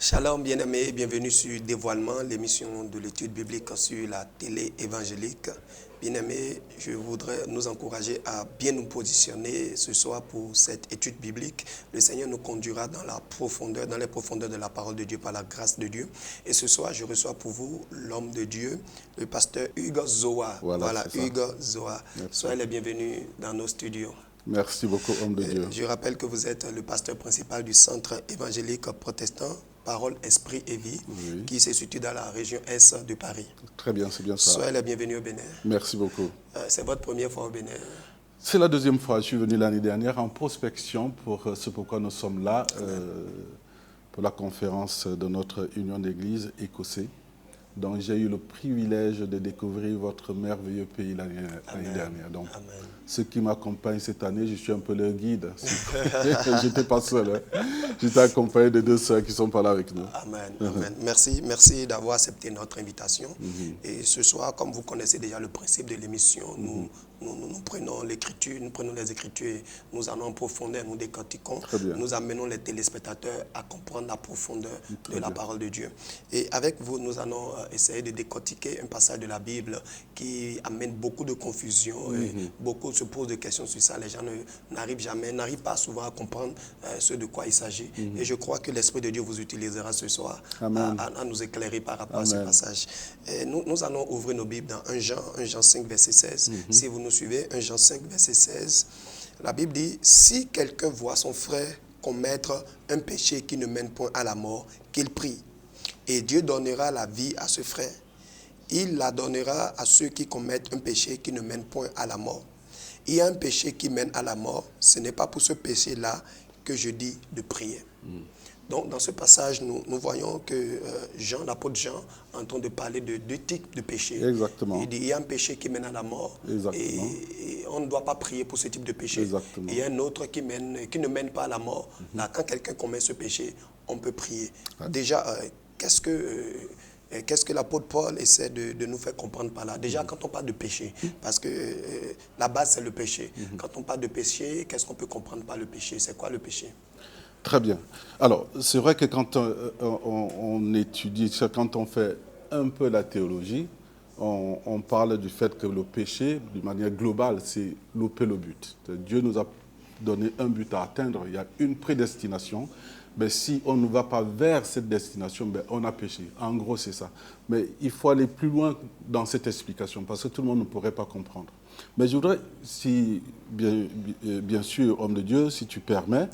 Shalom bien-aimés, bienvenue sur Dévoilement, l'émission de l'étude biblique sur la télé évangélique. Bien-aimés, je voudrais nous encourager à bien nous positionner ce soir pour cette étude biblique. Le Seigneur nous conduira dans la profondeur, dans les profondeurs de la parole de Dieu par la grâce de Dieu. Et ce soir, je reçois pour vous l'homme de Dieu, le pasteur Hugues Zoa. Voilà Hugues Zoa. Soyez les bienvenus dans nos studios. Merci beaucoup, homme de Dieu. Je rappelle que vous êtes le pasteur principal du centre évangélique protestant Parole, Esprit et Vie, qui se situe dans la région Est de Paris. Très bien, c'est bien ça. Soyez les bienvenus au Bénin. Merci beaucoup. C'est votre première fois au Bénin? C'est la deuxième fois. Je suis venu l'année dernière en prospection pour ce pourquoi nous sommes là, pour la conférence de notre union d'église écossais. Donc j'ai eu le privilège de découvrir votre merveilleux pays l'année dernière. Donc, ceux qui m'accompagnent cette année, je suis un peu leur guide. Je n'étais pas seul. Hein. J'étais accompagné de deux sœurs qui sont pas là avec nous. Amen. Amen. Merci d'avoir accepté notre invitation. Et ce soir, comme vous connaissez déjà le principe de l'émission, nous prenons l'écriture, nous prenons les écritures, nous allons en profondeur, nous décortiquons, nous amenons les téléspectateurs à comprendre la profondeur de la parole de Dieu. Et avec vous, nous allons essayer de décortiquer un passage de la Bible qui amène beaucoup de confusion. Et beaucoup se posent des questions sur ça. Les gens n'arrivent pas souvent à comprendre ce de quoi il s'agit. Et je crois que l'Esprit de Dieu vous utilisera ce soir à nous éclairer par rapport à ce passage. Et nous allons ouvrir nos Bibles dans 1 Jean 5, verset 16. Si vous nous suivez, 1 Jean 5, verset 16, la Bible dit « Si quelqu'un voit son frère commettre un péché qui ne mène point à la mort, qu'il prie. Et Dieu donnera la vie à ce frère. Il la donnera à ceux qui commettent un péché qui ne mène point à la mort. Il y a un péché qui mène à la mort. Ce n'est pas pour ce péché-là que je dis de prier. » Donc, dans ce passage, nous voyons que l'apôtre Jean, est en train de parler de deux types de péchés. Exactement. Il dit, il y a un péché qui mène à la mort. Et on ne doit pas prier pour ce type de péché. Exactement. Et il y a un autre qui ne mène pas à la mort. Là, quand quelqu'un commet ce péché, on peut prier. Déjà, qu'est-ce que l'apôtre Paul essaie de nous faire comprendre par là? Déjà, quand on parle de péché, parce que la base, c'est le péché. Quand on parle de péché, qu'est-ce qu'on peut comprendre par le péché? C'est quoi le péché? Très bien. Alors, c'est vrai que quand on étudie, quand on fait un peu la théologie, on parle du fait que le péché, d'une manière globale, c'est louper le but. Dieu nous a donné un but à atteindre, il y a une prédestination. Mais si on ne va pas vers cette destination, on a péché. En gros, c'est ça. Mais il faut aller plus loin dans cette explication, parce que tout le monde ne pourrait pas comprendre. Mais je voudrais, si, bien sûr, homme de Dieu, si tu permets,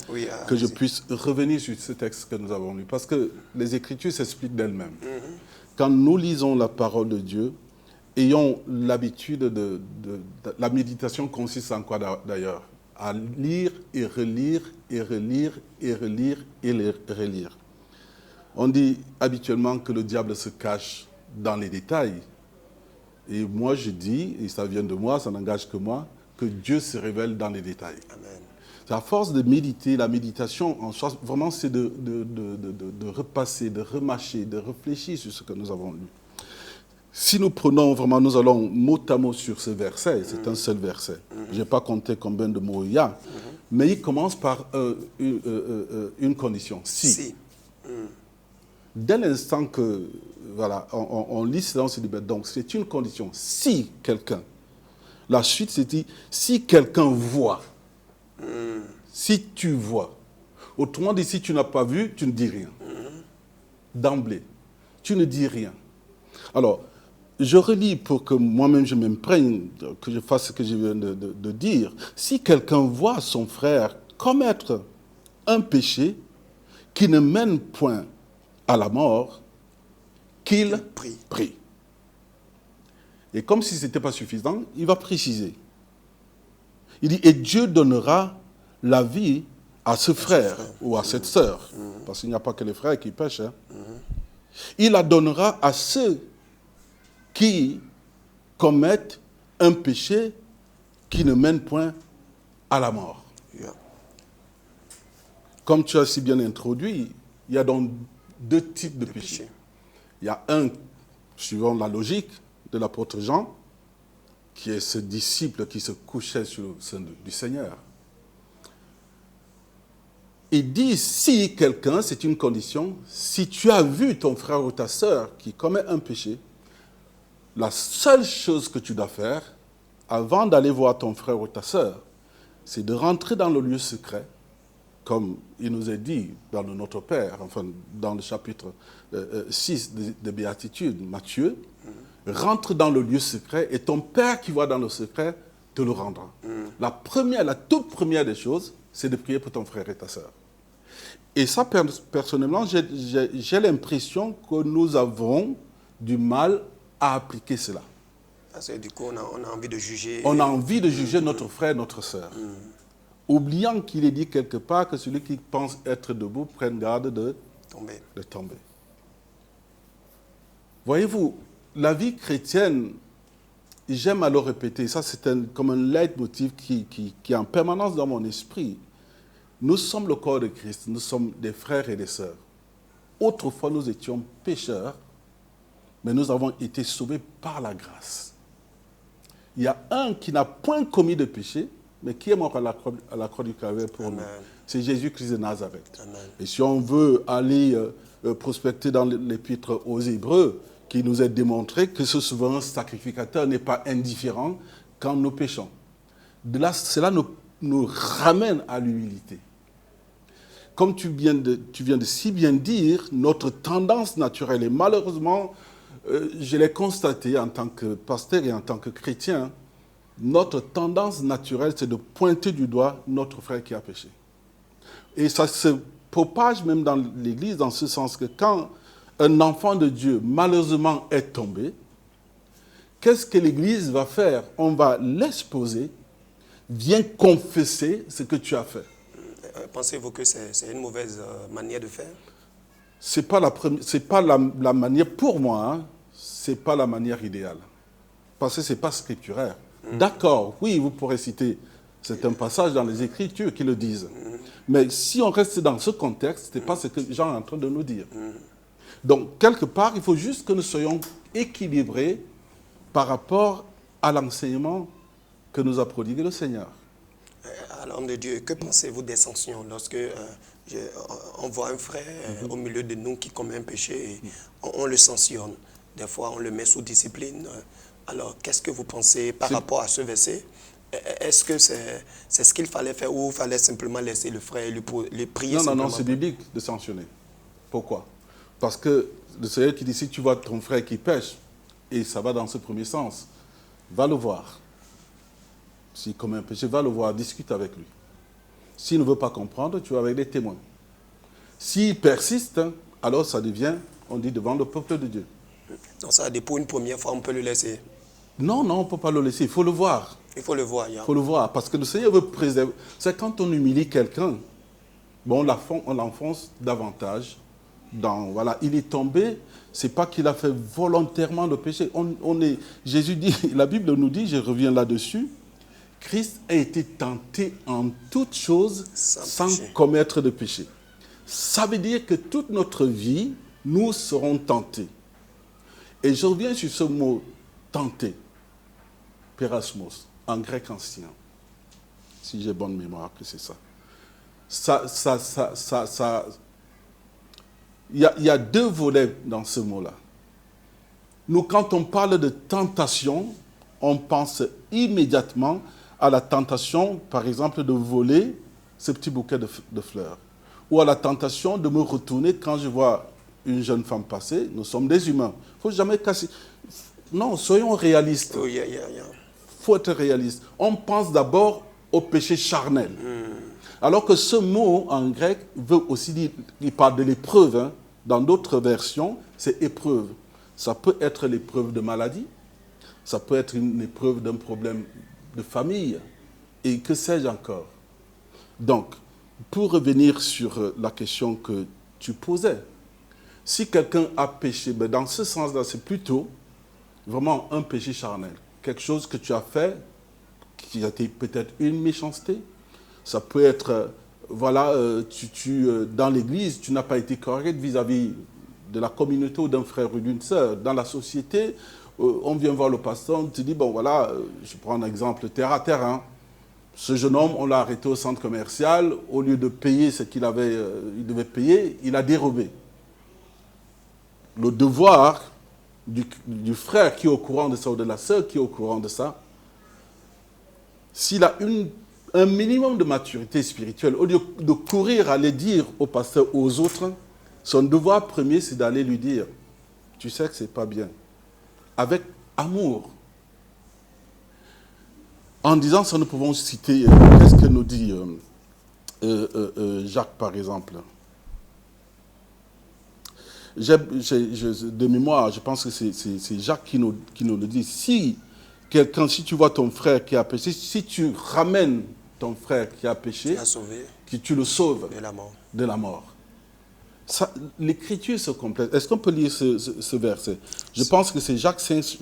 que je puisse revenir sur ce texte que nous avons lu. Parce que les Écritures s'expliquent d'elles-mêmes. Quand nous lisons la parole de Dieu, ayons l'habitude de la méditation consiste en quoi d'ailleurs? À lire et relire et relire et relire et relire. On dit habituellement que le diable se cache dans les détails. Et moi je dis, et ça vient de moi, ça n'engage que moi, que Dieu se révèle dans les détails. Amen. À force de méditer, la méditation en soi, vraiment c'est de repasser, de remâcher, de réfléchir sur ce que nous avons lu. Si nous prenons vraiment, nous allons mot à mot sur ce verset, c'est un seul verset. Je n'ai pas compté combien de mots il y a, mais il commence par une condition, si. Dès l'instant que, voilà, on lit cela, on se dit, donc c'est une condition, si quelqu'un. La suite, c'est dit, si quelqu'un voit, si tu vois. Autrement dit, si tu n'as pas vu, tu ne dis rien. D'emblée, tu ne dis rien. Alors, je relis pour que moi-même je m'imprègne, que je fasse ce que je viens de dire. Si quelqu'un voit son frère commettre un péché qui ne mène point à la mort, qu'il prie. Et comme si ce n'était pas suffisant, il va préciser. Il dit, et Dieu donnera la vie à ce frère ou à cette sœur. Parce qu'il n'y a pas que les frères qui pêchent. Hein. Il la donnera à ceux qui commettent un péché qui ne mène point à la mort. Comme tu as si bien introduit, il y a donc deux types de péchés. Il y a un, suivant la logique de l'apôtre Jean, qui est ce disciple qui se couchait sur le sein du Seigneur. il dit, si quelqu'un, c'est une condition, si tu as vu ton frère ou ta sœur qui commet un péché, la seule chose que tu dois faire, avant d'aller voir ton frère ou ta sœur, c'est de rentrer dans le lieu secret, comme il nous est dit dans le Notre Père, enfin dans le chapitre 6 de Béatitude, Matthieu, rentre dans le lieu secret et ton Père qui voit dans le secret te le rendra. La toute première des choses, c'est de prier pour ton frère et ta sœur. Et ça, personnellement, j'ai l'impression que nous avons du mal à appliquer cela. Parce que du coup, on a envie de juger. On a envie de juger notre frère, notre sœur. Oubliant qu'il est dit quelque part que celui qui pense être debout prenne garde de tomber. Voyez-vous, la vie chrétienne, j'aime à le répéter, ça c'est comme un leitmotiv qui est en permanence dans mon esprit. Nous sommes le corps de Christ, nous sommes des frères et des sœurs. Autrefois, nous étions pécheurs, mais nous avons été sauvés par la grâce. Il y a un qui n'a point commis de péché, mais qui est mort à la croix du Calvaire pour nous. C'est Jésus-Christ de Nazareth. Amen. Et si on veut aller prospecter dans l'épître aux Hébreux, qui nous est démontré que ce souverain sacrificateur n'est pas indifférent quand nous péchons. De là, cela nous ramène à l'humilité. Comme tu viens de si bien dire, notre tendance naturelle, et malheureusement, je l'ai constaté en tant que pasteur et en tant que chrétien, notre tendance naturelle, c'est de pointer du doigt notre frère qui a péché. Et ça se propage même dans l'Église, dans ce sens que quand un enfant de Dieu, malheureusement, est tombé, qu'est-ce que l'Église va faire? On va l'exposer, viens confesser ce que tu as fait. Pensez-vous que c'est une mauvaise manière de faire? C'est pas la manière, pour moi, hein, c'est pas la manière idéale. Parce que c'est pas scripturaire. D'accord, oui, vous pourrez citer certains passages dans les Écritures qui le disent. Mais si on reste dans ce contexte, ce n'est pas ce que Jean est en train de nous dire. Donc, quelque part, il faut juste que nous soyons équilibrés par rapport à l'enseignement que nous a prodigué le Seigneur. À l'homme de Dieu, que pensez-vous des sanctions lorsque on voit un frère au milieu de nous qui commet un péché et on le sanctionne? Des fois, on le met sous discipline. Alors, qu'est-ce que vous pensez par rapport à ce verset? Est-ce que c'est ce qu'il fallait faire ou il fallait simplement laisser le frère lui prier? Non, c'est biblique de sanctionner. Pourquoi? Parce que le Seigneur qui dit, si tu vois ton frère qui pêche, et ça va dans ce premier sens, va le voir. S'il commet un péché, va le voir, discute avec lui. S'il ne veut pas comprendre, tu vas avec des témoins. S'il persiste, alors ça devient, on dit, devant le peuple de Dieu. Donc ça, pour une première fois, on peut le laisser? Non, on ne peut pas le laisser, il faut le voir. Il faut le voir. Il faut le voir, parce que le Seigneur veut préserver. C'est quand on humilie quelqu'un, bon, on l'enfonce davantage. Voilà, il est tombé, c'est pas qu'il a fait volontairement le péché. Jésus dit, la Bible nous dit, je reviens là-dessus, Christ a été tenté en toutes choses sans commettre de péché. Ça veut dire que toute notre vie, nous serons tentés. Et je reviens sur ce mot tenté, perasmos, en grec ancien, si j'ai bonne mémoire que c'est ça. Il y a deux volets dans ce mot-là. Nous, quand on parle de tentation, on pense immédiatement à la tentation, par exemple, de voler ce petit bouquet de fleurs. Ou à la tentation de me retourner quand je vois une jeune femme passer. Nous sommes des humains. Il ne faut jamais casser. Non, soyons réalistes. Il faut être réaliste. On pense d'abord au péché charnel. Alors que ce mot en grec veut aussi dire, il parle de l'épreuve. Hein. Dans d'autres versions, c'est épreuve. Ça peut être l'épreuve de maladie, ça peut être une épreuve d'un problème de famille, et que sais-je encore. Donc, pour revenir sur la question que tu posais, si quelqu'un a péché, ben dans ce sens-là, c'est plutôt vraiment un péché charnel. Quelque chose que tu as fait, qui a été peut-être une méchanceté. Ça peut être, voilà, dans l'église, tu n'as pas été correct vis-à-vis de la communauté ou d'un frère ou d'une sœur. Dans la société, on vient voir le pasteur, on te dit, bon voilà, je prends un exemple terre à terre. Hein. Ce jeune homme, on l'a arrêté au centre commercial. Au lieu de payer ce qu'il devait payer, il a dérobé. Le devoir du frère qui est au courant de ça ou de la sœur qui est au courant de ça, s'il a un minimum de maturité spirituelle, au lieu de courir à aller dire au pasteur ou aux autres, son devoir premier, c'est d'aller lui dire, tu sais que ce n'est pas bien. Avec amour. En disant ça, nous pouvons citer, qu'est-ce que nous dit Jacques, par exemple. De mémoire, je pense que c'est Jacques qui nous le dit. Si tu vois ton frère qui a péché, si tu ramènes ton frère qui a péché, que tu le sauves de la mort. L'écriture se complète. Est-ce qu'on peut lire ce verset? Je pense que c'est Jacques 5,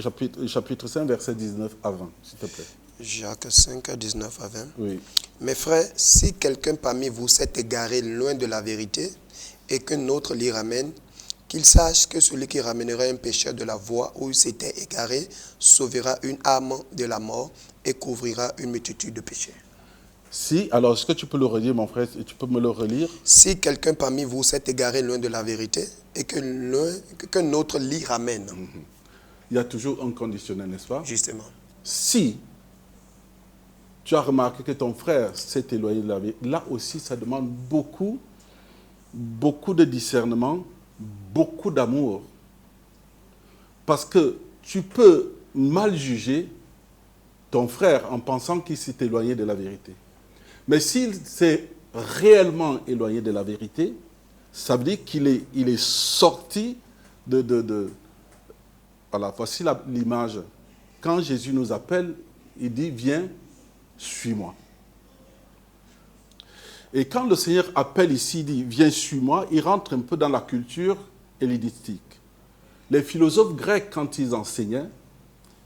chapitre 5, verset 19 à 20, s'il te plaît. Jacques 5, 19 à 20. Oui. Mes frères, si quelqu'un parmi vous s'est égaré loin de la vérité et qu'un autre l'y ramène, qu'il sache que celui qui ramènera un pécheur de la voie où il s'était égaré sauvera une âme de la mort et couvrira une multitude de péchés. Si, alors est-ce que tu peux le relire, mon frère? Tu peux me le relire? Si quelqu'un parmi vous s'est égaré loin de la vérité et qu'un autre l'y ramène. Il y a toujours un conditionnel, n'est-ce pas? Justement. Si tu as remarqué que ton frère s'est éloigné de la vérité, là aussi, ça demande beaucoup de discernement, beaucoup d'amour. Parce que tu peux mal juger ton frère en pensant qu'il s'est éloigné de la vérité. Mais s'il s'est réellement éloigné de la vérité, ça veut dire qu'il est sorti Voilà, voici l'image. Quand Jésus nous appelle, il dit, viens, suis-moi. Et quand le Seigneur appelle ici, il dit, viens, suis-moi, il rentre un peu dans la culture hellénistique. Les philosophes grecs, quand ils enseignaient,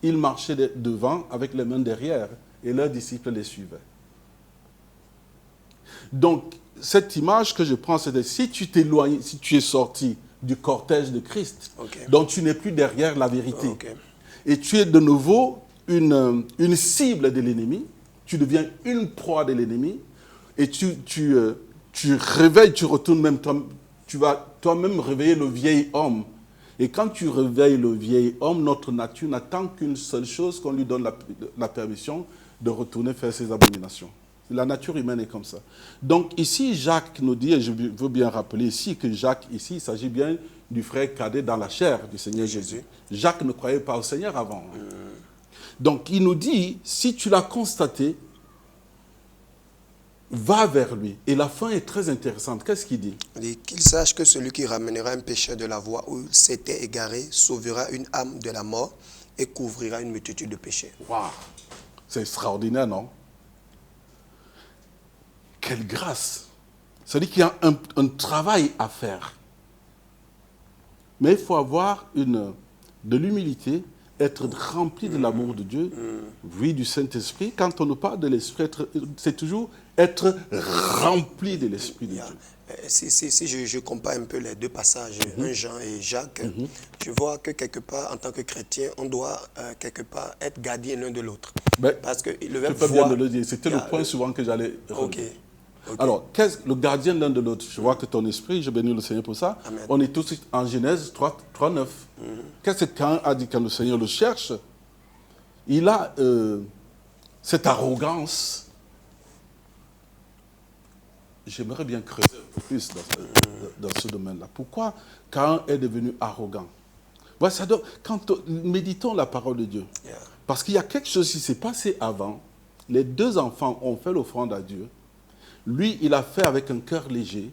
ils marchaient devant avec les mains derrière et leurs disciples les suivaient. Donc, cette image que je prends, c'est que si tu t'éloignes, si tu es sorti du cortège de Christ, donc tu n'es plus derrière la vérité, et tu es de nouveau une cible de l'ennemi, tu deviens une proie de l'ennemi, et tu réveilles, tu retournes même, tu vas toi-même réveiller le vieil homme. Et quand tu réveilles le vieil homme, notre nature n'attend qu'une seule chose, qu'on lui donne la permission de retourner faire ses abominations. La nature humaine est comme ça. Donc ici, Jacques nous dit, et je veux bien rappeler ici que Jacques, ici, il s'agit bien du frère cadet dans la chair du Seigneur Jésus. Jacques ne croyait pas au Seigneur avant. Donc il nous dit, si tu l'as constaté, va vers lui. Et la fin est très intéressante. Qu'est-ce qu'il dit? Il dit qu'il sache que celui qui ramènera un pécheur de la voie où il s'était égaré sauvera une âme de la mort et couvrira une multitude de péchés. Waouh! C'est extraordinaire, non? Quelle grâce! C'est-à-dire qu'il y a un travail à faire. Mais il faut avoir de l'humilité, être rempli de l'amour de Dieu, oui, du Saint-Esprit. Quand on nous parle de l'Esprit, c'est toujours être rempli de l'Esprit de Dieu. Si je compare un peu les deux passages, 1 Jean et Jacques, je vois que quelque part, en tant que chrétien, on doit quelque part être gardien l'un de l'autre. Parce que le verbe tu peux bien le dire. C'était le point souvent que j'allais relever. Alors, le gardien l'un de l'autre? Je vois que ton esprit, je bénis le Seigneur pour ça. Amen. On est tout de suite en Genèse 3:9. Qu'est-ce que Caïn a dit quand le Seigneur le cherche? Il a cette arrogance. J'aimerais bien creuser un peu plus dans ce domaine-là. Pourquoi Caïn est devenu arrogant? Méditons la parole de Dieu. Parce qu'il y a quelque chose qui s'est passé avant. Les deux enfants ont fait l'offrande à Dieu. Lui, il a fait avec un cœur léger,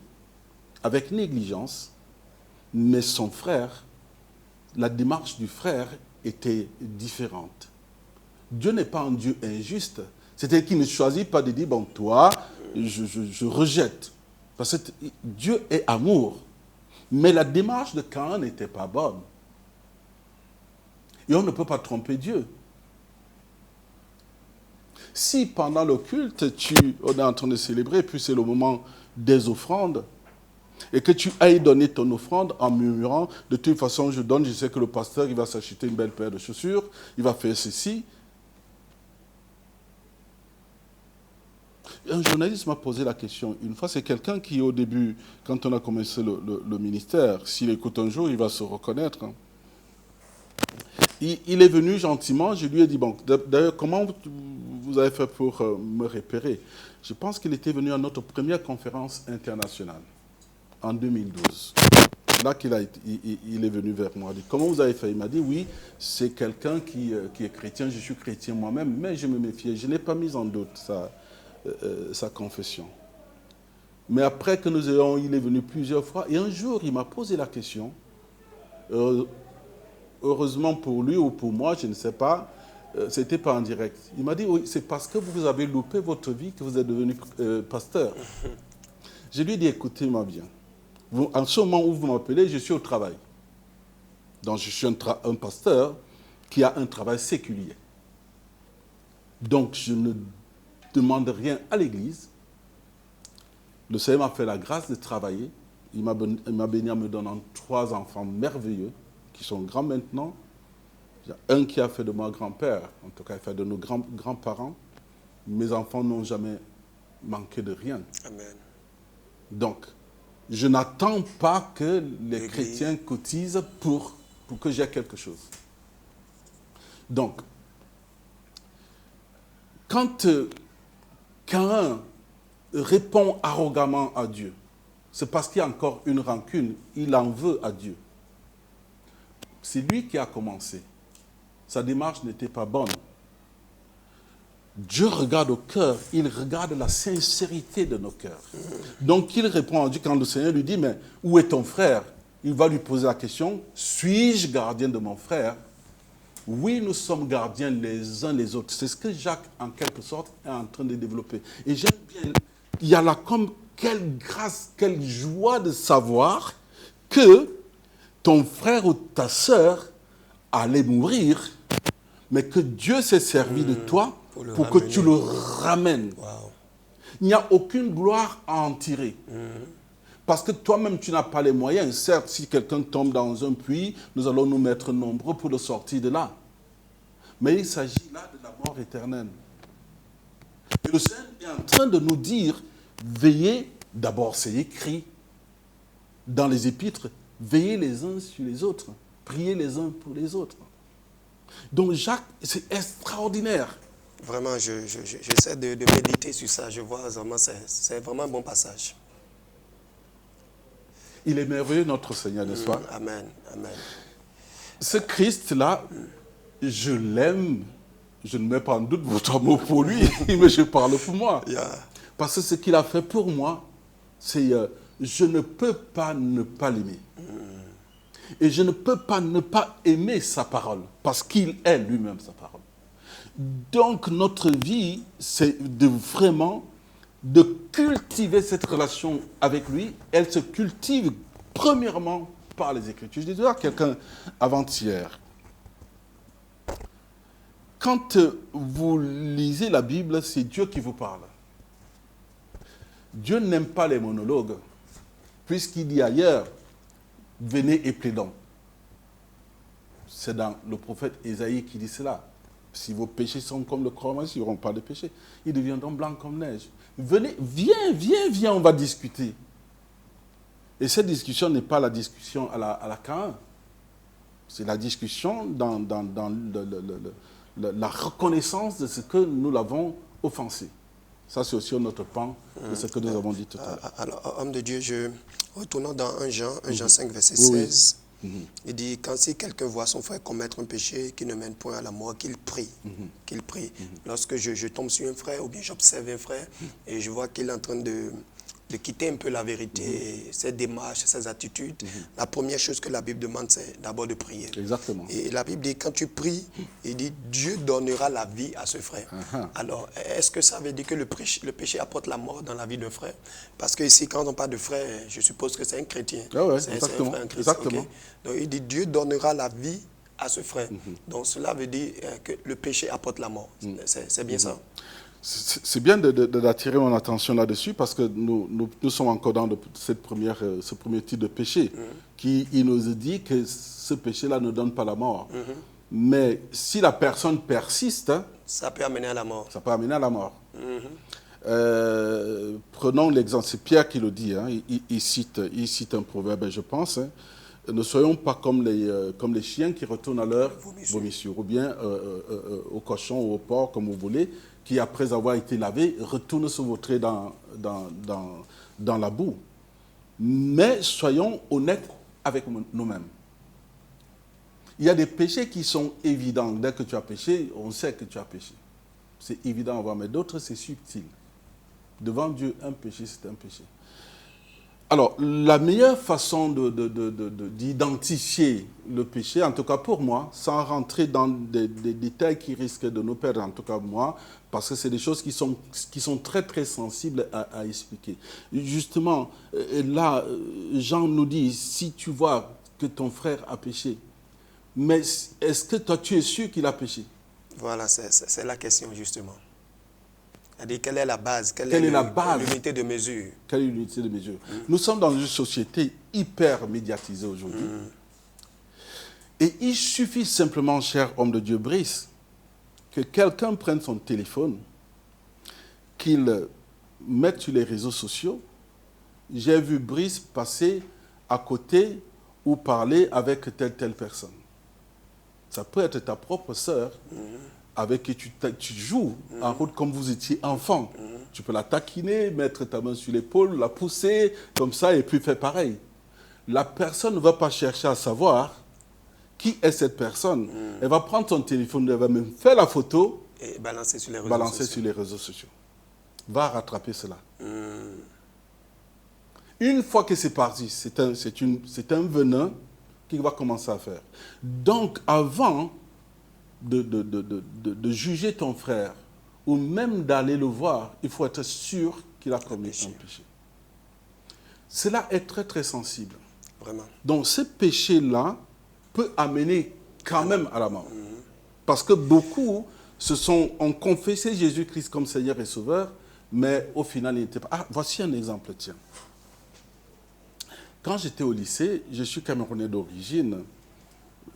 avec négligence, mais son frère, la démarche du frère était différente. Dieu n'est pas un Dieu injuste. C'est-à-dire qu'il ne choisit pas de dire, bon, toi, je rejette. Parce que Dieu est amour. Mais la démarche de Caïn n'était pas bonne. Et on ne peut pas tromper Dieu. Si pendant le culte, on est en train de célébrer, puis c'est le moment des offrandes, et que tu ailles donner ton offrande en murmurant, de toute façon je donne, je sais que le pasteur il va s'acheter une belle paire de chaussures, il va faire ceci. un journaliste m'a posé la question une fois. C'est quelqu'un qui, au début, quand on a commencé le ministère, s'il écoute un jour, il va se reconnaître. Hein. Il est venu gentiment. Je lui ai dit, bon, d'ailleurs, comment vous avez fait pour me repérer? Je pense qu'il était venu à notre première conférence internationale en 2012. Là il est venu vers moi. Il dit, comment vous avez fait? Il m'a dit, oui, c'est quelqu'un qui est chrétien. Je suis chrétien moi-même, mais je me méfiais. Je n'ai pas mis en doute sa confession. Mais après que il est venu plusieurs fois, et un jour, il m'a posé la question, heureusement pour lui ou pour moi, je ne sais pas, c'était pas en direct. Il m'a dit, oui, c'est parce que vous avez loupé votre vie que vous êtes devenu pasteur. Je lui ai dit, écoutez-moi bien. En ce moment où vous m'appelez, je suis au travail. Donc, je suis un pasteur qui a un travail séculier. Donc, je ne demande rien à l'Église. Le Seigneur m'a fait la grâce de travailler. Il m'a béni en me donnant 3 enfants merveilleux, qui sont grands maintenant. Il y a un qui a fait de moi grand-père, en tout cas, il a fait de nos grands-parents. Mes enfants n'ont jamais manqué de rien. Amen. Donc, je n'attends pas que les chrétiens cotisent pour que j'ai quelque chose. Donc, quand quelqu'un répond arrogamment à Dieu, c'est parce qu'il y a encore une rancune. Il en veut à Dieu. C'est lui qui a commencé. Sa démarche n'était pas bonne. Dieu regarde au cœur, il regarde la sincérité de nos cœurs. Donc il répond à Dieu quand le Seigneur lui dit, mais où est ton frère? Il va lui poser la question, suis-je gardien de mon frère? Oui, nous sommes gardiens les uns les autres. C'est ce que Jacques, en quelque sorte, est en train de développer. Et j'aime bien, il y a là comme quelle grâce, quelle joie de savoir que ton frère ou ta sœur allait mourir, mais que Dieu s'est servi de toi pour que tu le ramènes. Wow. Il n'y a aucune gloire à en tirer. Parce que toi-même, tu n'as pas les moyens. Certes, si quelqu'un tombe dans un puits, nous allons nous mettre nombreux pour le sortir de là. Mais il s'agit là de la mort éternelle. Et le Seigneur est en train de nous dire, veillez, d'abord c'est écrit dans les épîtres, veillez les uns sur les autres, priez les uns pour les autres. Donc Jacques, c'est extraordinaire. Vraiment, j'essaie de méditer sur ça. Je vois vraiment, c'est vraiment un bon passage. Il est merveilleux, notre Seigneur, n'est-ce pas? Amen, amen. Ce Christ-là, je l'aime. Je ne mets pas en doute votre amour pour lui, mais je parle pour moi. Yeah. Parce que ce qu'il a fait pour moi, c'est je ne peux pas ne pas l'aimer. Et je ne peux pas ne pas aimer sa parole, parce qu'il est lui-même sa parole. Donc notre vie, c'est vraiment de cultiver cette relation avec lui. Elle se cultive premièrement par les Écritures. Je disais à quelqu'un avant-hier, quand vous lisez la Bible, c'est Dieu qui vous parle. Dieu n'aime pas les monologues, puisqu'il dit ailleurs, venez et plaidons. C'est dans le prophète Ésaïe qui dit cela. Si vos péchés sont comme le chrome, ils n'auront pas de péché. Ils deviendront blancs comme neige. Venez, viens, on va discuter. Et cette discussion n'est pas la discussion à la Caïn. C'est la discussion dans la reconnaissance de ce que nous l'avons offensé. Ça, c'est aussi notre pan de ce que nous avons dit tout à l'heure. Alors, homme de Dieu, retournons dans 1 Jean 5, verset 16. Il dit, quand si quelqu'un voit son frère commettre un péché qui ne mène point à la mort, qu'il prie. Qu'il prie. Lorsque je tombe sur un frère ou bien j'observe un frère et je vois qu'il est en train de quitter un peu la vérité, ses démarches, ses attitudes, la première chose que la Bible demande, c'est d'abord de prier. Exactement. Et la Bible dit, quand tu pries, il dit, Dieu donnera la vie à ce frère. Alors, est-ce que ça veut dire que le péché apporte la mort dans la vie d'un frère? Parce que ici, quand on parle de frère, je suppose que c'est un chrétien. Ah ouais, c'est un frère, un chrétien. Exactement. Okay? Donc, il dit, Dieu donnera la vie à ce frère. Donc, cela veut dire que le péché apporte la mort. C'est bien ça? C'est bien d'attirer mon attention là-dessus parce que nous sommes encore dans ce premier type de péché qui il nous dit que ce péché-là ne donne pas la mort. Mais si la personne persiste, ça peut amener à la mort. Ça peut amener à la mort. Prenons l'exemple, c'est Pierre qui le dit, hein, il cite un proverbe, je pense. Hein, ne soyons pas comme les chiens qui retournent à leur vomissure, ou bien au cochon ou au porc, comme vous voulez, qui, après avoir été lavé, retournent se vautrer dans la boue. Mais soyons honnêtes avec nous-mêmes. Il y a des péchés qui sont évidents. Dès que tu as péché, on sait que tu as péché. C'est évident à voir, mais d'autres, c'est subtil. Devant Dieu, un péché, c'est un péché. Alors, la meilleure façon d'identifier le péché, en tout cas pour moi, sans rentrer dans des détails qui risquent de nous perdre, en tout cas moi, parce que c'est des choses qui sont très très sensibles à expliquer. Justement, là, Jean nous dit, si tu vois que ton frère a péché, mais est-ce que toi tu es sûr qu'il a péché? Voilà, c'est la question justement. C'est-à-dire, quelle est la base? Quelle est l'unité de mesure? Quelle est l'unité de mesure? Nous sommes dans une société hyper médiatisée aujourd'hui. Et il suffit simplement, cher homme de Dieu Brice, que quelqu'un prenne son téléphone, qu'il mette sur les réseaux sociaux. J'ai vu Brice passer à côté ou parler avec telle personne. Ça peut être ta propre sœur avec qui tu joues en route comme vous étiez enfant. Tu peux la taquiner, mettre ta main sur l'épaule, la pousser comme ça et puis faire pareil. La personne ne va pas chercher à savoir qui est cette personne. Elle va prendre son téléphone, elle va même faire la photo et balancer sur les réseaux sociaux. Va rattraper cela. Une fois que c'est parti, c'est un venin qu'il va commencer à faire. Donc, avant de juger ton frère ou même d'aller le voir, il faut être sûr qu'il a commis un péché. Cela est très très sensible. Vraiment. Donc, ce péché-là peut amener quand même à la mort. Parce que beaucoup ont confessé Jésus-Christ comme Seigneur et Sauveur, mais au final, il n'était pas... Ah, voici un exemple, tiens. Quand j'étais au lycée, je suis Camerounais d'origine.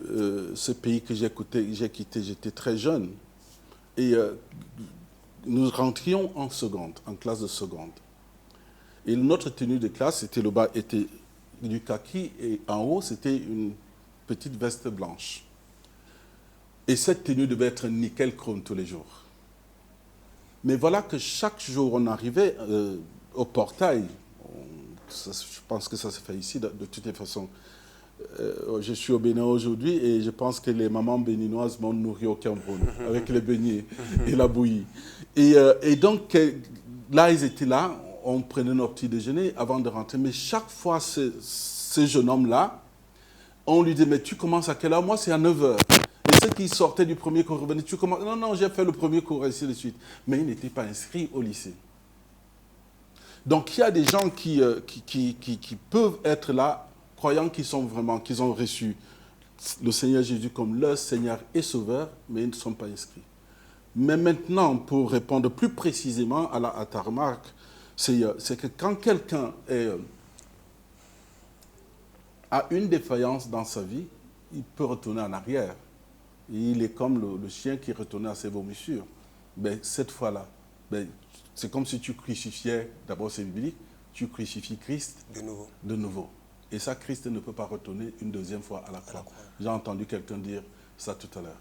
Ce pays que j'ai quitté, j'étais très jeune. Et nous rentrions en classe de seconde. Et notre tenue de classe, le bas était du kaki et en haut, c'était une petite veste blanche. Et cette tenue devait être nickel chrome tous les jours. Mais voilà que chaque jour, on arrivait au portail. Je pense que ça se fait ici de toutes les façons. Je suis au Bénin aujourd'hui et je pense que les mamans béninoises m'ont nourri au Cameroun avec les beignets et la bouillie. Et donc, là, ils étaient là, on prenait nos petits déjeuners avant de rentrer. Mais chaque fois, ce jeune homme-là, on lui dit, mais tu commences à quelle heure? Moi, c'est à 9h. Et ceux qui sortaient du premier cours revenaient, tu commences... Non, j'ai fait le premier cours, ainsi de suite. Mais il n'était pas inscrit au lycée. Donc, il y a des gens qui peuvent être là, croyant qu'ils ont reçu le Seigneur Jésus comme leur Seigneur et Sauveur, mais ils ne sont pas inscrits. Mais maintenant, pour répondre plus précisément à ta remarque, c'est que quand quelqu'un a une défaillance dans sa vie, il peut retourner en arrière. Et il est comme le chien qui retournait à ses vomissures. Mais cette fois-là, c'est comme si tu crucifiais, d'abord c'est biblique, tu crucifies Christ de nouveau. Et ça, Christ ne peut pas retourner une deuxième fois à la croix. J'ai entendu quelqu'un dire ça tout à l'heure.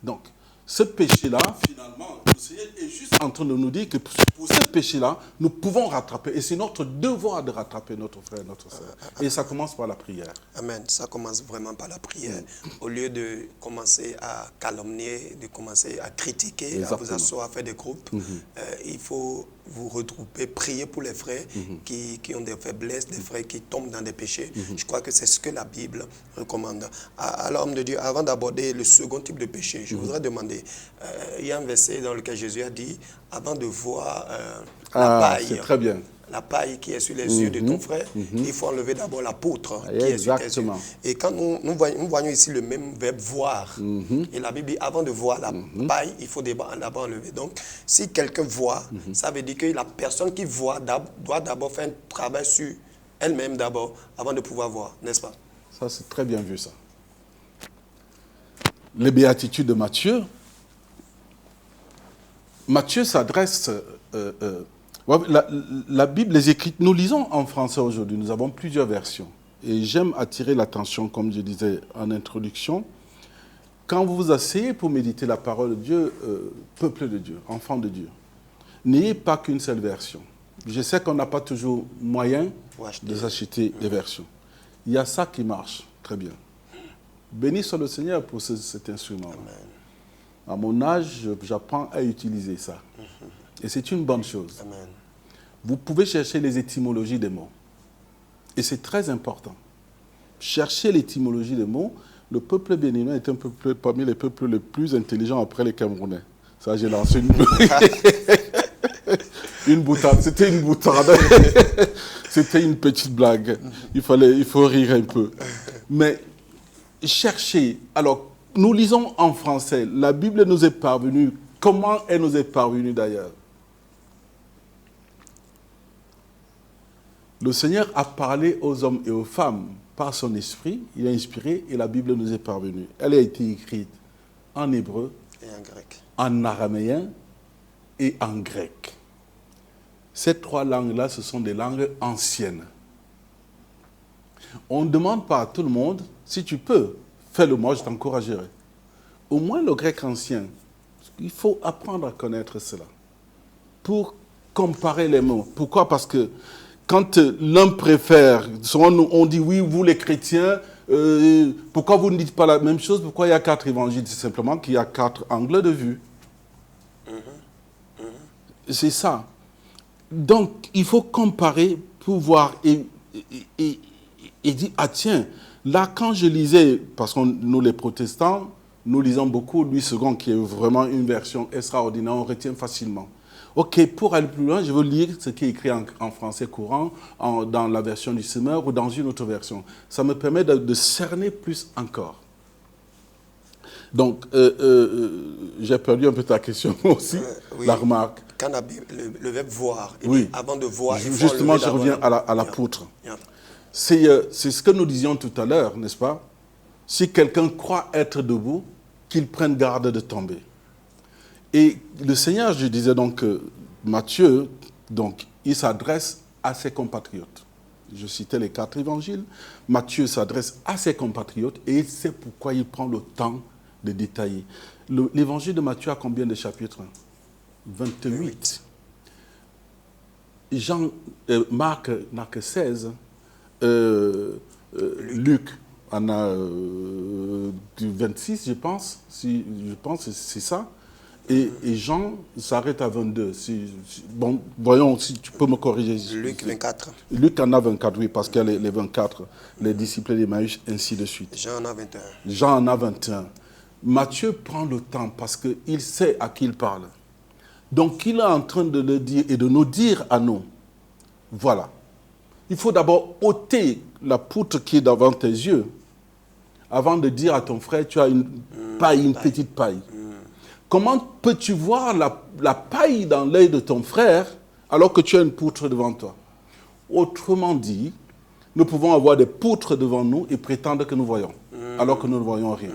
Donc, ce péché-là, finalement, le Seigneur est juste en train de nous dire que pour ce péché-là, nous pouvons rattraper. Et c'est notre devoir de rattraper notre frère, notre soeur. Et ça commence par la prière. Amen. Ça commence vraiment par la prière. Au lieu de commencer à calomnier, de commencer à critiquer, exactement, à vous asseoir, à faire des groupes, il faut vous regrouper, prier pour les frères qui ont des faiblesses, des frères qui tombent dans des péchés. Je crois que c'est ce que la Bible recommande. Alors, homme de Dieu, avant d'aborder le second type de péché, je voudrais demander, il y a un verset dans lequel Jésus a dit, avant de voir la paille, c'est très bien, la paille qui est sur les yeux de ton frère, il faut enlever d'abord la poutre qui est sur tes yeux. Et quand nous voyons ici le même verbe voir, et la Bible dit avant de voir la paille, il faut d'abord enlever. Donc, si quelqu'un voit, ça veut dire que la personne qui voit doit d'abord faire un travail sur elle-même d'abord, avant de pouvoir voir, n'est-ce pas? Ça, c'est très bien vu, ça. Les béatitudes de Matthieu, Matthieu s'adresse... la Bible, les écrits, nous lisons en français aujourd'hui, nous avons plusieurs versions. Et j'aime attirer l'attention, comme je disais en introduction, quand vous vous asseyez pour méditer la parole de Dieu, peuple de Dieu, enfant de Dieu, n'ayez pas qu'une seule version. Je sais qu'on n'a pas toujours moyen de s'acheter des versions. Il y a ça qui marche très bien. Béni soit le Seigneur pour cet instrument. À mon âge, j'apprends à utiliser ça. Et c'est une bonne chose. Amen. Vous pouvez chercher les étymologies des mots. Et c'est très important. Chercher l'étymologie des mots. Le peuple béninois est un peuple parmi les peuples les plus intelligents après les Camerounais. Ça, j'ai lancé une boutade. C'était une boutade. C'était une petite blague. Il faut rire un peu. Mais cherchez. Alors, nous lisons en français. La Bible nous est parvenue. Comment elle nous est parvenue d'ailleurs? Le Seigneur a parlé aux hommes et aux femmes par son esprit. Il a inspiré et la Bible nous est parvenue. Elle a été écrite en hébreu, Et en grec. en araméen et en grec. Ces trois langues-là, ce sont des langues anciennes. On ne demande pas à tout le monde, si tu peux, fais-le moi, je t'encouragerai. Au moins le grec ancien, il faut apprendre à connaître cela pour comparer les mots. Pourquoi? Parce que quand l'un préfère, souvent on dit oui, vous les chrétiens, pourquoi vous ne dites pas la même chose? Pourquoi il y a 4 évangiles? C'est simplement qu'il y a 4 angles de vue. C'est ça. Donc, il faut comparer pour voir et dire, ah tiens, là quand je lisais, parce que nous les protestants, nous lisons beaucoup Louis II, qui est vraiment une version extraordinaire, on retient facilement. Ok, pour aller plus loin, je veux lire ce qui est écrit en français courant, dans la version du Semeur ou dans une autre version. Ça me permet de cerner plus encore. Donc, j'ai perdu un peu ta question aussi, Oui. la remarque. Quand le verbe voir, Oui. avant de voir, il faut Justement, enlever je reviens d'abord à la poutre. Yeah. C'est ce que nous disions tout à l'heure, n'est-ce pas? Si quelqu'un croit être debout, qu'il prenne garde de tomber. Et le Seigneur, je disais donc, Matthieu, donc, il s'adresse à ses compatriotes. Je citais les 4 évangiles. Matthieu s'adresse à ses compatriotes et c'est pourquoi il prend le temps de détailler. L'évangile de Matthieu a combien de chapitres? 28. Marc n'a que 16. Luc en a 26, je pense. Je pense que c'est ça. Et Jean s'arrête à 22. Bon, voyons si tu peux me corriger. Luc 24. Luc en a 24, oui, parce qu'il y a les 24, les disciples d'Emmaüs, ainsi de suite. Jean en a 21. Jean en a 21. Matthieu prend le temps parce qu'il sait à qui il parle. Donc, il est en train de le dire et de nous dire à nous, voilà, il faut d'abord ôter la poutre qui est devant tes yeux avant de dire à ton frère, tu as une paille, une petite paille. Comment peux-tu voir la paille dans l'œil de ton frère alors que tu as une poutre devant toi? Autrement dit, nous pouvons avoir des poutres devant nous et prétendre que nous voyons, alors que nous ne voyons rien.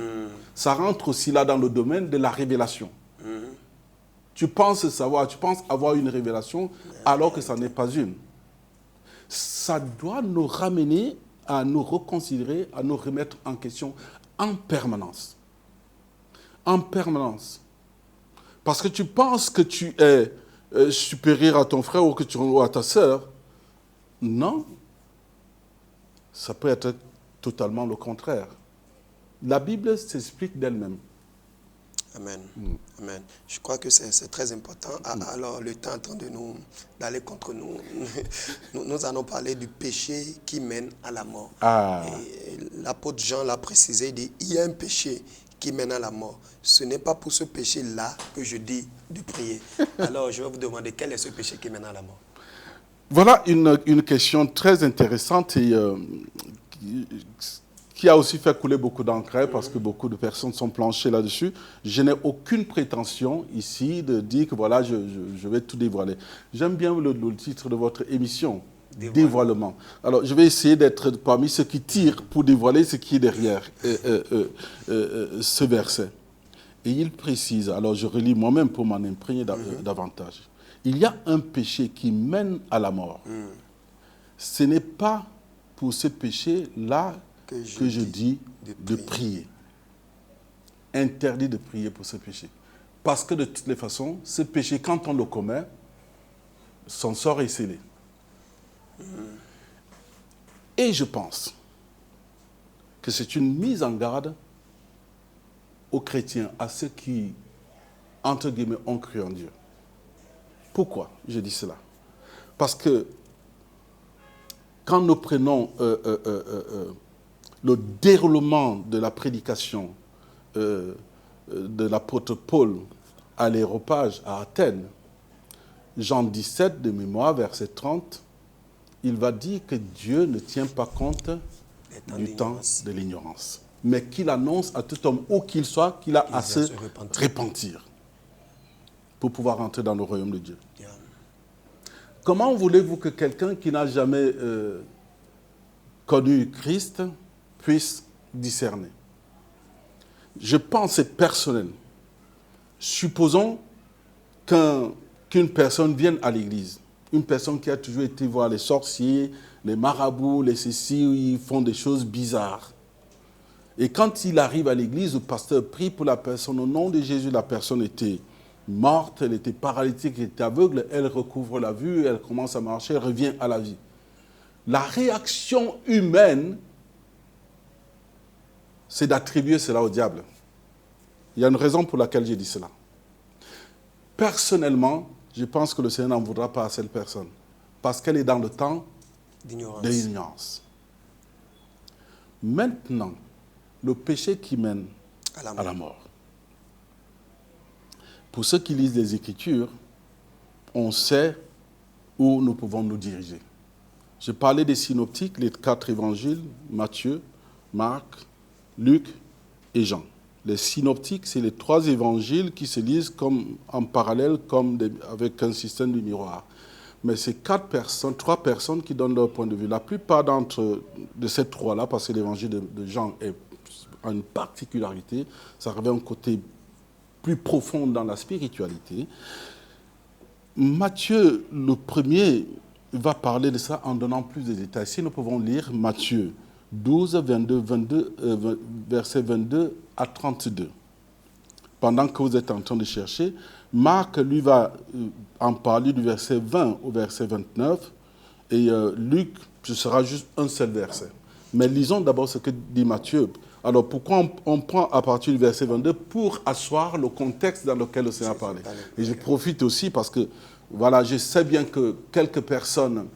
Ça rentre aussi là dans le domaine de la révélation. Tu penses savoir, tu penses avoir une révélation alors que ça n'est pas une. Ça doit nous ramener à nous reconsidérer, à nous remettre en question en permanence. En permanence. Parce que tu penses que tu es supérieur à ton frère ou à ta sœur. Non. Ça peut être totalement le contraire. La Bible s'explique d'elle-même. Amen. Amen. Je crois que c'est très important. Alors, le temps est en train d'aller contre nous. Nous allons parler du péché qui mène à la mort. L'apôtre Jean l'a précisé, il dit, il y a un péché qui mène à la mort. Ce n'est pas pour ce péché-là que je dis de prier. Alors, je vais vous demander, quel est ce péché qui mène à la mort? Voilà une question très intéressante et qui a aussi fait couler beaucoup d'encre parce que beaucoup de personnes sont planchées là-dessus. Je n'ai aucune prétention ici de dire que voilà, je vais tout dévoiler. J'aime bien le titre de votre émission, Dévoilement. Alors, je vais essayer d'être parmi ceux qui tirent pour dévoiler ce qui est derrière ce verset. Et il précise, alors je relis moi-même pour m'en imprégner davantage. Il y a un péché qui mène à la mort. Ce n'est pas pour ce péché-là que je dis de prier. Interdit de prier pour ce péché. Parce que de toutes les façons, ce péché, quand on le commet, son sort est scellé. Et je pense que c'est une mise en garde aux chrétiens, à ceux qui, entre guillemets, ont cru en Dieu. Pourquoi je dis cela? Parce que quand nous prenons le déroulement de la prédication de l'apôtre Paul à l'aéropage à Athènes, Jean 17, de mémoire, verset 30, il va dire que Dieu ne tient pas compte du temps de l'ignorance, mais qu'il annonce à tout homme, où qu'il soit, qu'il a à se repentir pour pouvoir entrer dans le royaume de Dieu. Yeah. Comment voulez-vous que quelqu'un qui n'a jamais connu Christ puisse discerner? Je pense, c'est personnel. Supposons qu'une personne vienne à l'église, une personne qui a toujours été voir les sorciers, les marabouts, les ceci, ils font des choses bizarres. Et quand il arrive à l'église, le pasteur prie pour la personne. Au nom de Jésus, la personne était morte, elle était paralytique, elle était aveugle, elle recouvre la vue, elle commence à marcher, elle revient à la vie. La réaction humaine, c'est d'attribuer cela au diable. Il y a une raison pour laquelle j'ai dit cela. Personnellement, je pense que le Seigneur n'en voudra pas à cette personne, parce qu'elle est dans le temps de l'ignorance. Maintenant, le péché qui mène à la mort. Pour ceux qui lisent les Écritures, on sait où nous pouvons nous diriger. Je parlais des synoptiques, les 4 évangiles, Matthieu, Marc, Luc et Jean. Les synoptiques, c'est les 3 évangiles qui se lisent comme en parallèle, avec un système de miroir. Mais c'est 3 personnes qui donnent leur point de vue. La plupart de ces 3-là, parce que l'évangile de Jean a une particularité, ça revêt un côté plus profond dans la spiritualité. Matthieu, le premier, va parler de ça en donnant plus de détails. Si nous pouvons lire Matthieu 12, versets 22 à 32. Pendant que vous êtes en train de chercher, Marc, lui, va en parler du verset 20 au verset 29, et Luc, ce sera juste un seul verset. Mais lisons d'abord ce que dit Matthieu. Alors, pourquoi on prend à partir du verset 22 pour asseoir le contexte dans lequel le Seigneur a parlé. Et je profite aussi parce que, voilà, je sais bien que quelques personnes,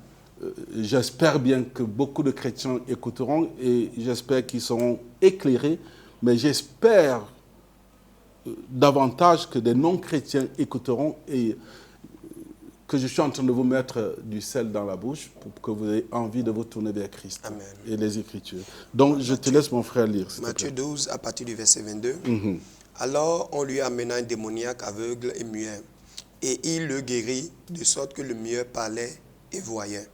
j'espère bien que beaucoup de chrétiens écouteront et j'espère qu'ils seront éclairés, mais j'espère davantage que des non-chrétiens écouteront et que je suis en train de vous mettre du sel dans la bouche pour que vous ayez envie de vous tourner vers Christ. Amen. Et les Écritures. Donc, je te laisse mon frère lire. Matthieu 12, à partir du verset 22. Alors, on lui amena un démoniaque aveugle et muet, et il le guérit, de sorte que le muet parlait et voyait.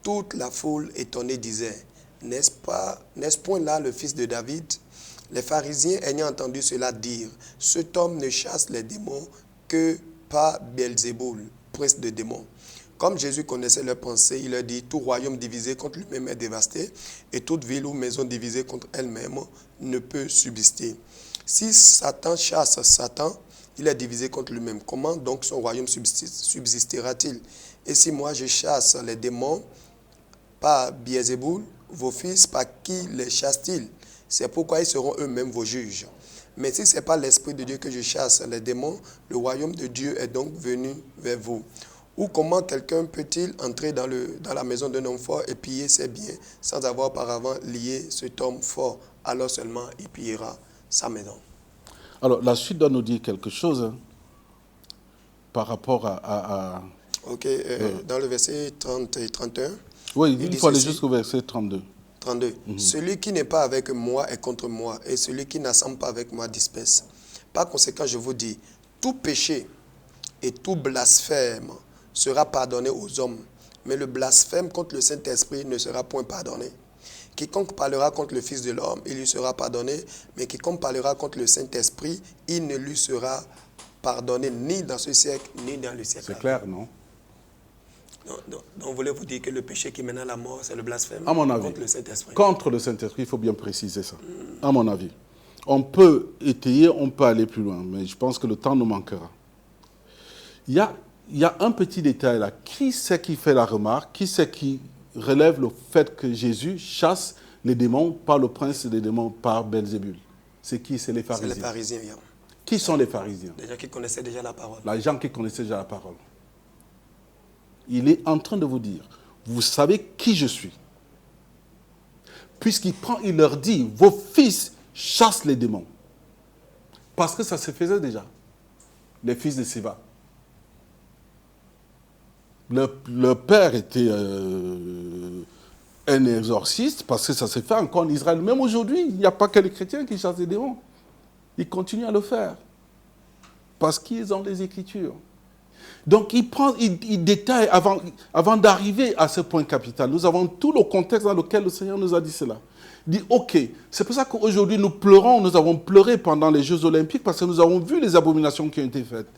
Toute la foule étonnée disait, n'est-ce point là le fils de David? Les pharisiens ayant entendu cela dire, cet homme ne chasse les démons que par Beelzéboul, prince de démons. Comme Jésus connaissait leurs pensées, il leur dit, tout royaume divisé contre lui-même est dévasté, et toute ville ou maison divisée contre elle-même ne peut subsister. Si Satan chasse Satan, il est divisé contre lui-même. Comment donc son royaume subsistera-t-il? Et si moi je chasse les démons par Beelzéboul, vos fils, par qui les chassent-ils? C'est pourquoi ils seront eux-mêmes vos juges. Mais si ce n'est pas l'Esprit de Dieu que je chasse les démons, le royaume de Dieu est donc venu vers vous. Ou comment quelqu'un peut-il entrer dans la maison d'un homme fort et piller ses biens sans avoir auparavant lié cet homme fort? Alors seulement il pillera sa maison. Alors, la suite doit nous dire quelque chose hein, par rapport à Ok, dans le verset 30 et 31. Oui, il faut aller jusqu'au verset 32. 32. Celui qui n'est pas avec moi est contre moi, et celui qui n'assemble pas avec moi disperse. Par conséquent, je vous dis, tout péché et tout blasphème sera pardonné aux hommes, mais le blasphème contre le Saint-Esprit ne sera point pardonné. quiconque parlera contre le Fils de l'homme, il lui sera pardonné, mais quiconque parlera contre le Saint-Esprit, il ne lui sera pardonné ni dans ce siècle, ni dans le siècle. C'est clair, non? Donc, voulez-vous dire que le péché qui mène à la mort, c'est le blasphème À mon avis. contre le Saint-Esprit? Contre le Saint-Esprit, il faut bien préciser ça. À mon avis. On peut étayer, on peut aller plus loin, mais je pense que le temps nous manquera. Il y a un petit détail là. Qui c'est qui fait la remarque? Qui c'est qui relève le fait que Jésus chasse les démons par le prince des démons, par Belzébul? C'est qui? C'est les pharisiens. C'est les pharisiens, yeah. Qui sont les pharisiens? Les gens qui connaissaient déjà la parole. Les gens qui connaissaient déjà la parole. Il est en train de vous dire, vous savez qui je suis. Puisqu'il prend, il leur dit, vos fils chassent les démons. Parce que ça se faisait déjà. Les fils de Séva. Le père était un exorciste, parce que ça s'est fait encore en Israël. Même aujourd'hui, il n'y a pas que les chrétiens qui chassent les démons. Ils continuent à le faire. Parce qu'ils ont les Écritures. Donc, il détaille, avant d'arriver à ce point capital, nous avons tout le contexte dans lequel le Seigneur nous a dit cela. Il dit, ok, c'est pour ça qu'aujourd'hui nous pleurons, nous avons pleuré pendant les Jeux Olympiques, parce que nous avons vu les abominations qui ont été faites.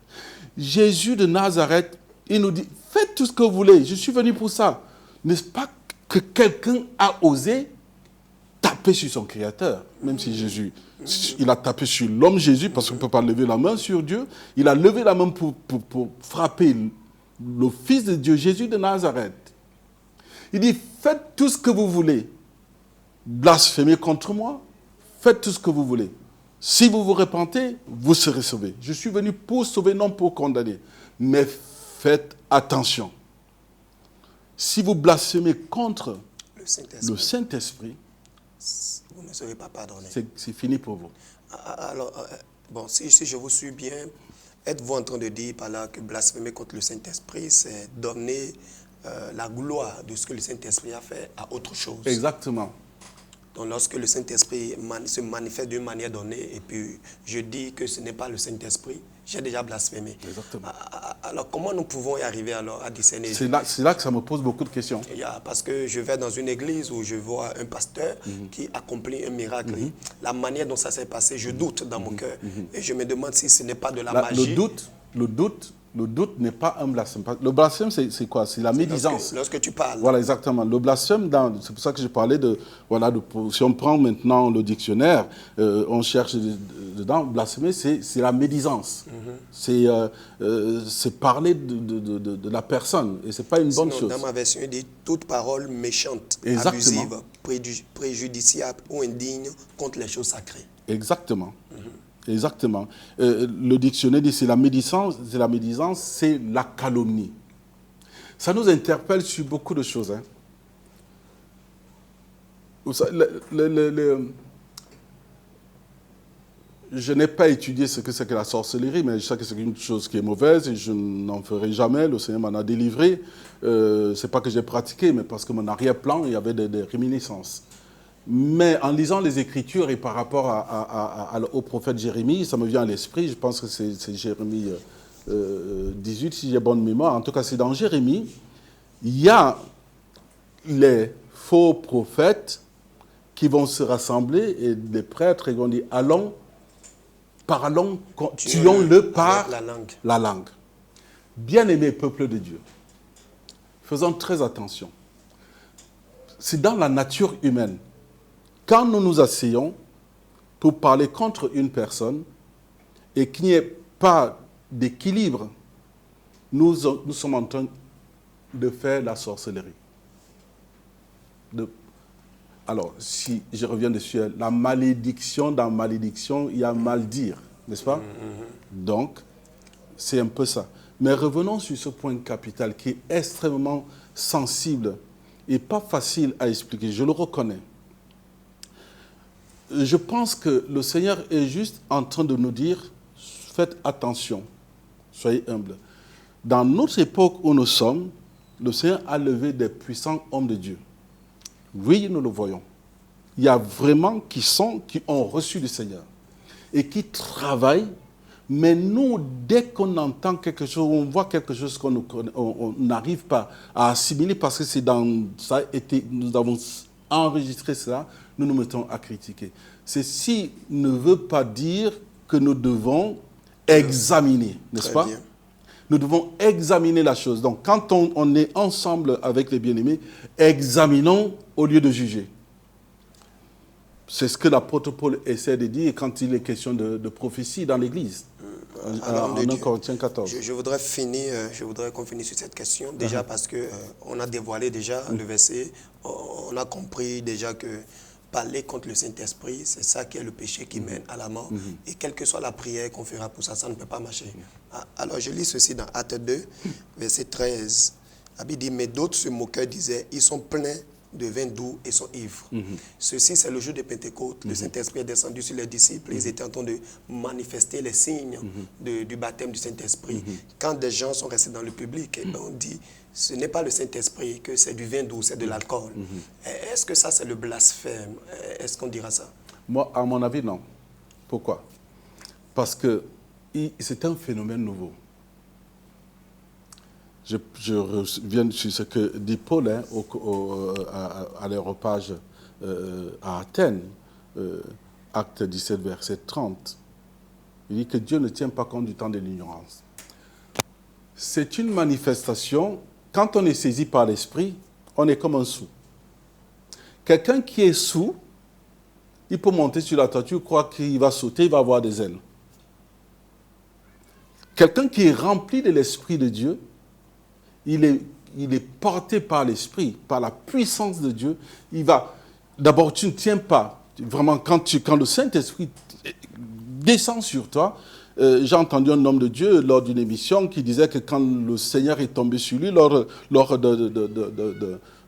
Jésus de Nazareth, il nous dit, faites tout ce que vous voulez, je suis venu pour ça. N'est-ce pas que quelqu'un a osé taper sur son Créateur, même si Jésus, il a tapé sur l'homme Jésus, parce qu'on ne peut pas lever la main sur Dieu, il a levé la main pour frapper le Fils de Dieu, Jésus de Nazareth. Il dit, faites tout ce que vous voulez, blasphémez contre moi, faites tout ce que vous voulez. Si vous vous repentez, vous serez sauvés. Je suis venu pour sauver, non pour condamner. Mais faites attention. Si vous blasphémez contre le Saint-Esprit, vous ne serez pas pardonné. C'est fini pour vous. Alors, bon, si je vous suis bien, êtes-vous en train de dire par là que blasphémer contre le Saint-Esprit, c'est donner la gloire de ce que le Saint-Esprit a fait à autre chose? Exactement. Donc, lorsque le Saint-Esprit se manifeste d'une manière donnée, et puis je dis que ce n'est pas le Saint-Esprit, j'ai déjà blasphémé. Exactement. Alors, comment nous pouvons y arriver alors à discerner? C'est là que ça me pose beaucoup de questions. Parce que je vais dans une église où je vois un pasteur qui accomplit un miracle. La manière dont ça s'est passé, je doute dans mon cœur. Et je me demande si ce n'est pas de la magie. Le doute n'est pas un blasphème. Le blasphème, c'est quoi? C'est la médisance. Lorsque tu parles. Voilà, exactement. Le blasphème, c'est pour ça que je parlais si on prend maintenant le dictionnaire, on cherche dedans, blasphémer, c'est la médisance. C'est parler de la personne, et ce n'est pas une bonne chose. Dans ma version, il dit toute parole méchante, Exactement. abusive, préjudiciable ou indigne contre les choses sacrées. Exactement. Exactement. Le dictionnaire dit c'est la médisance, c'est la calomnie. Ça nous interpelle sur beaucoup de choses. Hein. Je n'ai pas étudié ce que c'est que la sorcellerie, mais je sais que c'est une chose qui est mauvaise et je n'en ferai jamais. Le Seigneur m'en a délivré. Ce n'est pas que j'ai pratiqué, mais parce que mon arrière-plan, il y avait des réminiscences. Mais en lisant les Écritures et par rapport au prophète Jérémie, ça me vient à l'esprit, je pense que c'est Jérémie 18, si j'ai bonne mémoire. En tout cas, c'est dans Jérémie, il y a les faux prophètes qui vont se rassembler et les prêtres ils vont dire, parlons, tuons-le par la langue. Bien-aimé peuple de Dieu, faisons très attention. C'est dans la nature humaine. Quand nous nous asseyons pour parler contre une personne et qu'il n'y ait pas d'équilibre, nous sommes en train de faire la sorcellerie. Alors, si je reviens dessus, la malédiction, dans malédiction, il y a mal dire, n'est-ce pas? Donc, c'est un peu ça. Mais revenons sur ce point capital qui est extrêmement sensible et pas facile à expliquer, je le reconnais. Je pense que le Seigneur est juste en train de nous dire, faites attention, soyez humbles. Dans notre époque où nous sommes, le Seigneur a levé des puissants hommes de Dieu. Oui, nous le voyons. Il y a vraiment qui ont reçu du Seigneur et qui travaillent. Mais nous, dès qu'on entend quelque chose, on voit quelque chose qu'on n'arrive pas à assimiler parce que nous avons enregistré cela, nous nous mettons à critiquer. Ceci ne veut pas dire que nous devons examiner, n'est-ce pas? Bien. Nous devons examiner la chose. Donc, quand on est ensemble avec les bien-aimés, examinons au lieu de juger. C'est ce que l'apôtre Paul essaie de dire quand il est question de prophétie dans l'Église. En 1 Corinthiens 14. Je voudrais qu'on finisse sur cette question, déjà parce qu'on a dévoilé déjà le verset, on a compris déjà que parler contre le Saint-Esprit, c'est ça qui est le péché qui mène à la mort. Et quelle que soit la prière qu'on fera pour ça, ça ne peut pas marcher. Alors je lis ceci dans Actes 2, verset 13. La Bible dit, mais d'autres se moquaient, disaient, ils sont pleins de vin doux et sont ivres. Ceci, c'est le jour de Pentecôte. Le Saint-Esprit est descendu sur les disciples. Ils étaient en train de manifester les signes du baptême du Saint-Esprit. Quand des gens sont restés dans le public, on dit, ce n'est pas le Saint-Esprit, que c'est du vin doux, c'est de l'alcool. Est-ce que ça, c'est le blasphème? Est-ce qu'on dira ça? Moi, à mon avis, non. Pourquoi? Parce que c'est un phénomène nouveau. Je reviens sur ce que dit Paul à l'aéropage à Athènes, acte 17, verset 30. Il dit que Dieu ne tient pas compte du temps de l'ignorance. C'est une manifestation, quand on est saisi par l'esprit, on est comme un sou. Quelqu'un qui est sous, il peut monter sur la toiture, croire qu'il va sauter, il va avoir des ailes. Quelqu'un qui est rempli de l'Esprit de Dieu, il est porté par l'Esprit, par la puissance de Dieu. D'abord, tu ne tiens pas. Vraiment, quand le Saint-Esprit descend sur toi, j'ai entendu un homme de Dieu lors d'une émission qui disait que quand le Seigneur est tombé sur lui, lors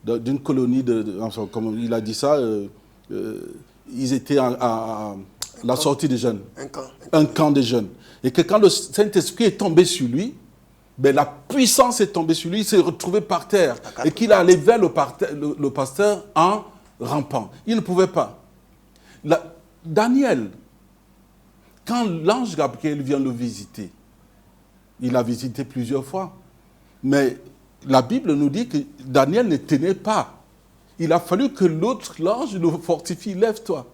d'une colonie, enfin, comme il a dit ça, ils étaient à la sortie des jeunes. Un camp des jeunes. Et que quand le Saint-Esprit est tombé sur lui, ben, la puissance est tombée sur lui, il s'est retrouvé par terre. Et qu'il est allé vers le pasteur en rampant. Il ne pouvait pas. Daniel, quand l'ange Gabriel vient le visiter, il l'a visité plusieurs fois. Mais la Bible nous dit que Daniel ne tenait pas. Il a fallu que l'ange le fortifie, lève-toi.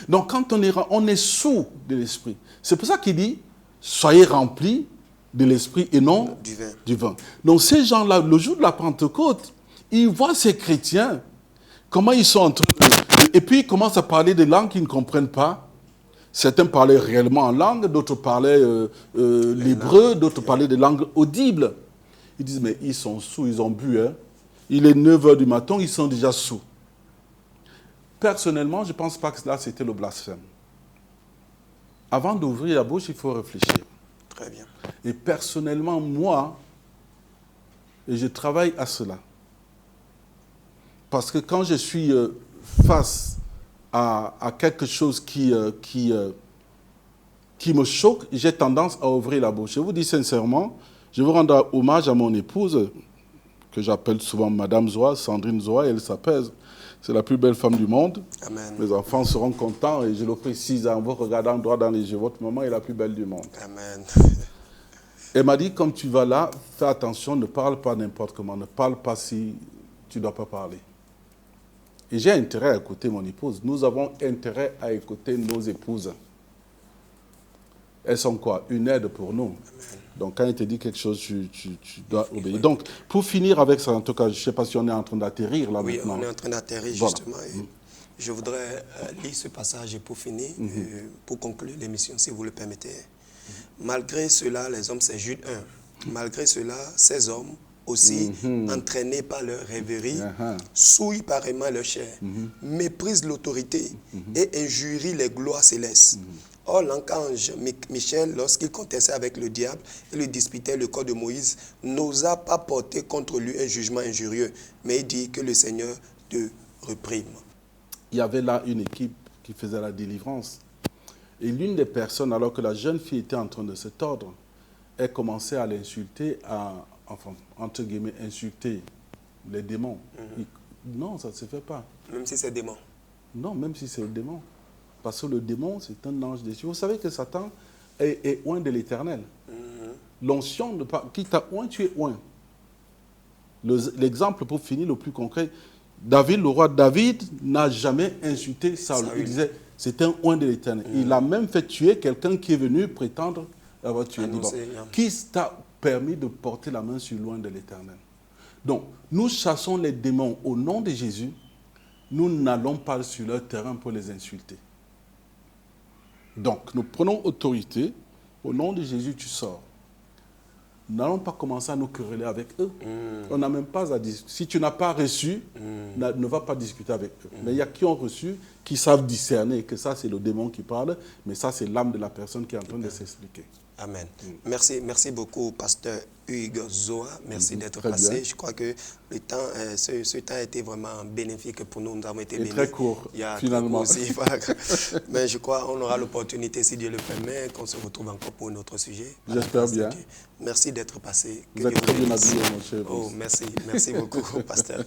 Donc quand on est sous de l'esprit. C'est pour ça qu'il dit, soyez remplis de l'esprit et non du vin. Donc ces gens-là, le jour de la Pentecôte, ils voient ces chrétiens, comment ils sont en train de... Et puis ils commencent à parler des langues qu'ils ne comprennent pas. Certains parlaient réellement en langue, d'autres parlaient l'hébreu, d'autres parlaient des langues audibles. Ils disent, mais ils sont sous, ils ont bu. Hein. Il est 9h du matin, ils sont déjà sous. Personnellement, je ne pense pas que là, c'était le blasphème. Avant d'ouvrir la bouche, il faut réfléchir. Très bien. Et personnellement, moi, je travaille à cela. Parce que quand je suis face à quelque chose qui me choque, j'ai tendance à ouvrir la bouche. Je vous dis sincèrement, je veux rendre hommage à mon épouse, que j'appelle souvent Madame Zoa, Sandrine Zoa, elle s'apaise. C'est la plus belle femme du monde. Amen. Mes enfants seront contents et je le précise en vous regardant droit dans les yeux. Votre maman est la plus belle du monde. Amen. Elle m'a dit, comme tu vas là, fais attention, ne parle pas n'importe comment. Ne parle pas si tu ne dois pas parler. Et j'ai intérêt à écouter mon épouse. Nous avons intérêt à écouter nos épouses. Elles sont quoi? Une aide pour nous. Amen. Donc, quand elle te dit quelque chose, tu dois obéir. Oui. Donc, pour finir avec ça, en tout cas, je ne sais pas si on est en train d'atterrir là maintenant. Oui, on est en train d'atterrir justement. Voilà. Je voudrais lire ce passage pour finir, pour conclure l'émission, si vous le permettez. Malgré cela, les hommes, c'est Jude 1. Malgré cela, ces hommes, aussi entraînés par leur rêverie, souillent pareillement leur chair, méprisent l'autorité et injurient les gloires célestes. Or, l'archange Michel, lorsqu'il contestait avec le diable et lui disputait le corps de Moïse, n'osa pas porter contre lui un jugement injurieux, mais il dit que le Seigneur te reprime. Il y avait là une équipe qui faisait la délivrance. Et l'une des personnes, alors que la jeune fille était en train de se tordre, elle commençait à l'insulter, enfin, entre guillemets, insulter les démons. Non, ça ne se fait pas. Même si c'est démon. Non, même si c'est le démon. Parce que le démon, c'est un ange des cieux. Vous savez que Satan est oint de l'Éternel. L'onction, qui t'a oint, tu es oint. L'exemple pour finir, le plus concret, David, le roi David, n'a jamais insulté Saül. Saül. Il disait, c'est un oint de l'Éternel. Il a même fait tuer quelqu'un qui est venu prétendre avoir tué. Annoncer, Qui t'a permis de porter la main sur l'oint de l'Éternel? Donc, nous chassons les démons au nom de Jésus. Nous n'allons pas sur leur terrain pour les insulter. Donc, nous prenons autorité. Au nom de Jésus, tu sors. Nous n'allons pas commencer à nous quereller avec eux. On n'a même pas à discuter. Si tu n'as pas reçu, ne va pas discuter avec eux. Mais il y a qui ont reçu, qui savent discerner que ça, c'est le démon qui parle, mais ça, c'est l'âme de la personne qui est en train de s'expliquer. Amen. Merci beaucoup, pasteur Hugues Zoa. Merci d'être très passé. bien. Je crois que le temps, ce temps a été vraiment bénéfique pour nous. Nous avons été bénis. Très court, Il y a finalement. Très court aussi, voilà. Mais je crois qu'on aura l'opportunité, si Dieu le permet, qu'on se retrouve encore pour un autre sujet. J'espère bien. Merci d'être passé. Vous êtes très bien habillé, mon cher. Oh, merci beaucoup, pasteur.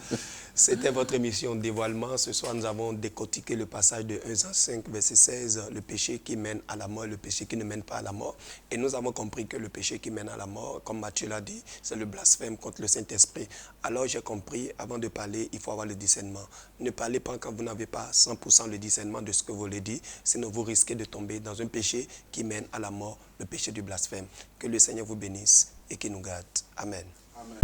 C'était votre émission Dévoilement. Ce soir, nous avons décortiqué le passage de 1 Jean 5, verset 16, le péché qui mène à la mort, le péché qui ne mène pas à la mort. Et nous avons compris que le péché qui mène à la mort, comme Matthieu l'a dit, c'est le blasphème contre le Saint-Esprit. Alors j'ai compris, avant de parler, il faut avoir le discernement. Ne parlez pas quand vous n'avez pas 100% le discernement de ce que vous voulez dire, sinon vous risquez de tomber dans un péché qui mène à la mort, le péché du blasphème. Que le Seigneur vous bénisse et qu'il nous garde. Amen. Amen.